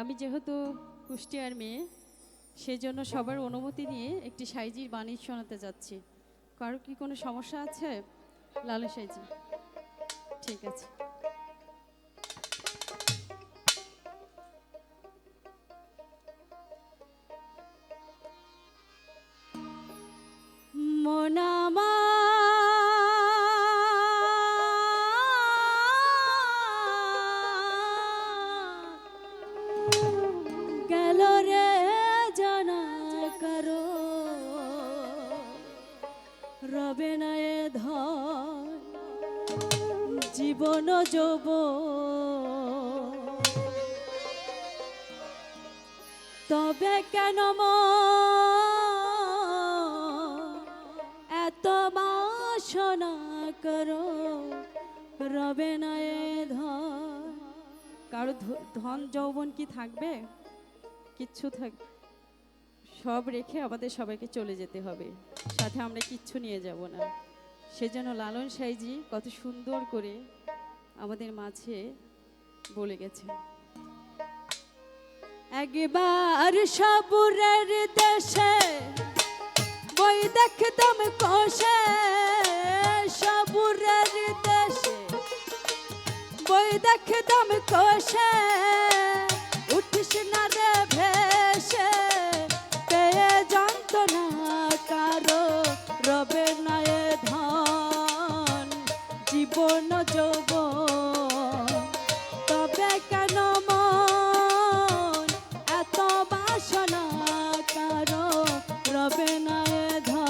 আমি যেহেতু কুষ্টিয়ার মেয়ে, সেই জন্য সবার অনুমতি নিয়ে একটি সাইজির বাণী শোনাতে যাচ্ছি। কারো কি কোনো সমস্যা আছে? লালু সাইজি, ঠিক আছে। মনামা গেল রে জানা করো রবে না এ ধন জীবন যৌব তবে কেন এত বাসনা করো রবে না এ ধন। কারো ধন যৌবন কি থাকবে? কিচ্ছু সব রেখে আমাদের সবাইকে চলে যেতে হবে, সাথে আমরা কিচ্ছু নিয়ে যাব না। সেজন্য লালন সাইজি কত সুন্দর করে আমাদের মাঝে বলে গেছে, একবার সাবুরের দেশে বই দেখতাম কষে, সাবুরের দেশে বই দেখতাম কষে, উঠিস না রে ভেসে পেয়ে জানত না কারো রবে না এ ধন জীবন যৌবন তবে কেন মন এত বাসনা কারো রবে না এ ধন।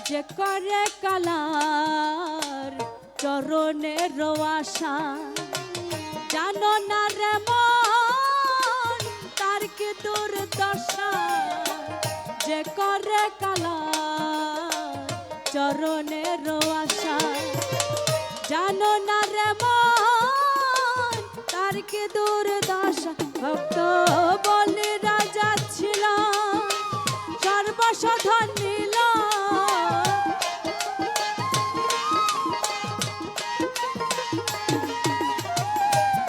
যে করে কালার চরণের আশা জানো না রে মন তার কি দুর্দশা, যে করে কালার চরণের আশা জানো না রে মন তার কি দুর্দশা। ভক্ত বলে রাজা ছিল সর্বসাধন নীল,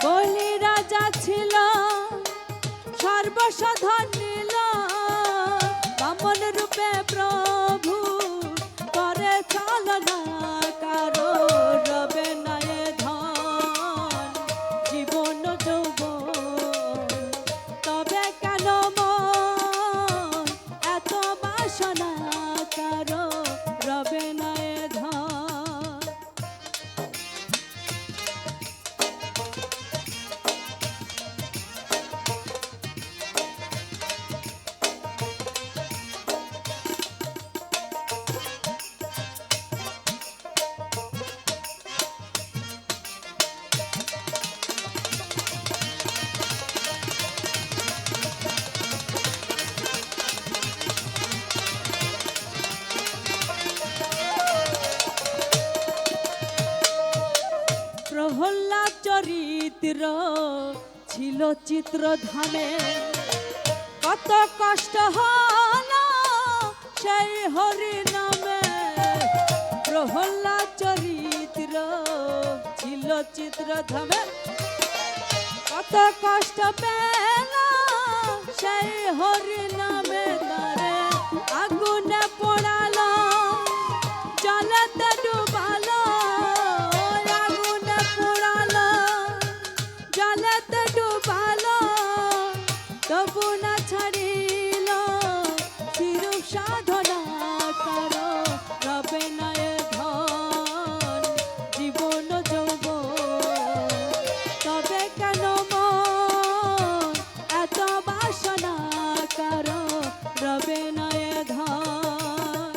বলি রাজা ছিল সর্বসাধন নীল, বামন রূপে প্রভু করে চালনা কারো রবে না এ ধন জীবন যৌবন তবে কেন মন এত বাসনা কারো রবে না এ ধন। প্রহ্লাদ চরিত্র ছিল চিত্রধামে, কত কষ্ট হলো সেই হরি নামে। প্রহ্লাদ চরিত্র ছিল চিত্রধামে, কত কষ্ট পেল সেই হরি নামে। তারে আগুনে পোড়ালো জলেতে ডুবালো, জলেতে ডুবালো তবু না ছাড়িল চিরূপ সাধনা কারো রবে না এ ধন জীবন যৌবন তবে কেন মন এত বাসনা কারো রবে না এ ধন।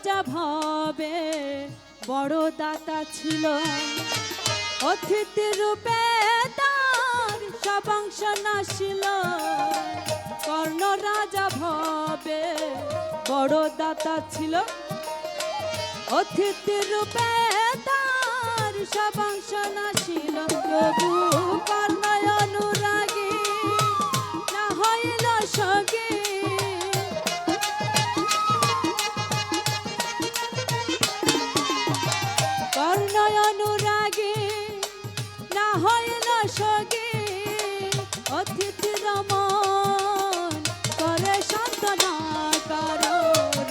রাজা ভবে বড় দাতা ছিল, অতিথি রূপে তার সব অংশ নাশিল। কর্ণ রাজা ভবে বড় দাতা ছিল, অতিথি রূপে তার সব অংশ নাশিল। প্রভু কর্ণ অনুরাগী না হইল সগী, কর্ণ অনুরাগী না হইল সগী, অতিথি রমন করে সান্ত্বনা কারো,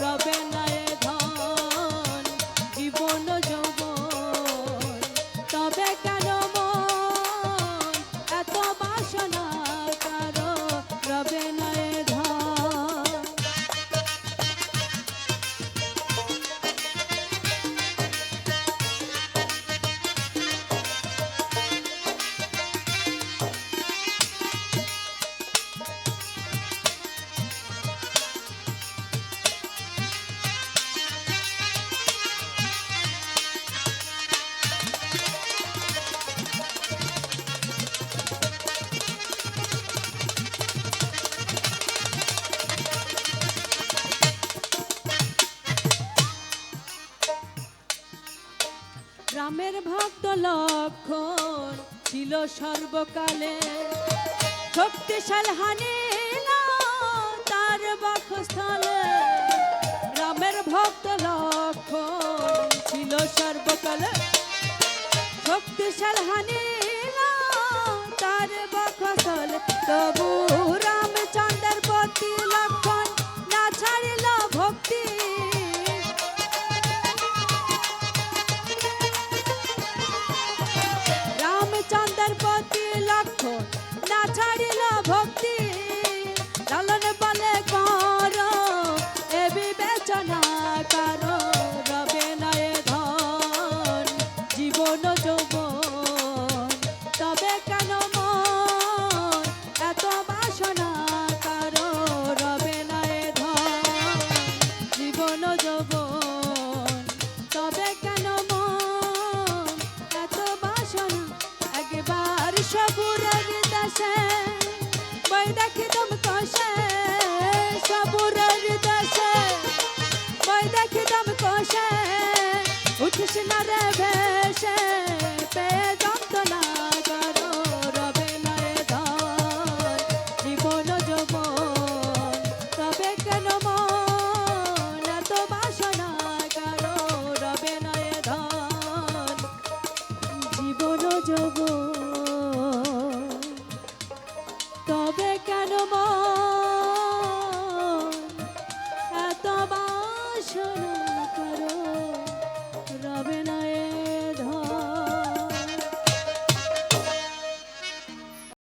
রবে না এ ধন জীবন যৌবন, তবে কেন মন এত বাসনা কারো, রবে না এ ধন। রামের ভক্ত লক্ষণ ছিল সর্বকালে, শক্তিশাল হানিল তার বক্ষস্থলে। রামের ভক্ত লক্ষণ ছিল সর্বকালে, শক্তিশাল হানিল তার বক্ষস্থলে। তবু রামচন্দ্রের প্রতি লক্ষণ না ছাড়িল ভক্তি, রামচন্দ্রের প্রতি লক্ষণ না ছাড়িল ভক্তি। লালন বলে কর এ বিবেচনা কারো, রবে না এ ধন জীবন যৌবন, তবে কেন মন এত বাসনা কারো, রবে না এ ধন জীবন যৌবন, তবে কেন মন এত বাসনা। একবার সবুরের দেশে বই দেখি দম কষে, সবুরের দেশে বই দেখি দম কষে, উঠিস না রে ভেসে পেয়ে যন্ত্রণা করো, রবে না এ ধন জীবন যৌবন, তবে কেন মন এত বাসনা করো, রবে না এ ধন জীবন যৌবন, তবে কেন মন